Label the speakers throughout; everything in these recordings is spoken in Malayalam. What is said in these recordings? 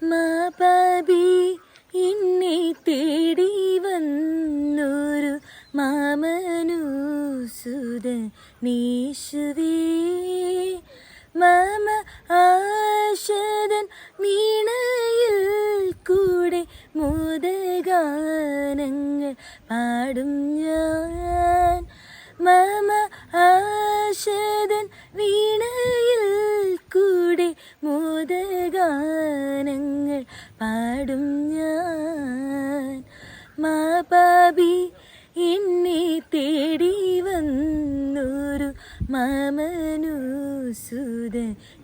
Speaker 1: മാപാപി എന്നെ തേടി വന്നൊരു മാമനുസുതൻ യേശുവേ മമ ആശതൻ വീണയിൽ കൂടെ മോദഗാനങ്ങൾ പാടും ഞാൻ മമ ആശതൻ വീണയിൽ കൂടെ മോദഗാനങ്ങൾ പാടും ഞാൻ മാപാപി എന്നെ തേടി വന്നൊരു മാമനുസുതൻ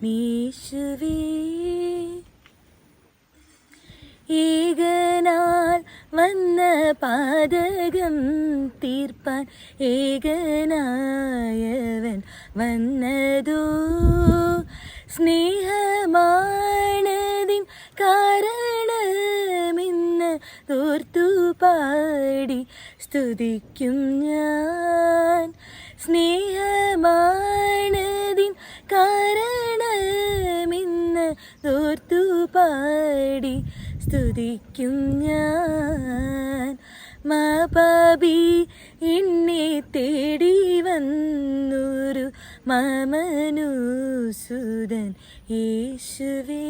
Speaker 1: യേശുവേ ഏകനാൽ വന്ന പാതകം തീർപ്പാൻ ഏകനായവൻ വന്നതോ സ്നേഹമാണതിൻ കാരണമെന്ന് തോർത്തു പാടി സ്തുതിക്കും ഞാൻ സ്നേഹമാണതിൻ കാരണമെന്ന് തോർത്തു പാടി സ്തുതിക്കും ഞാൻ മാപാപി എന്നെ തേടി വന്നൊരു മാമനുസുതൻ യേശുവേ.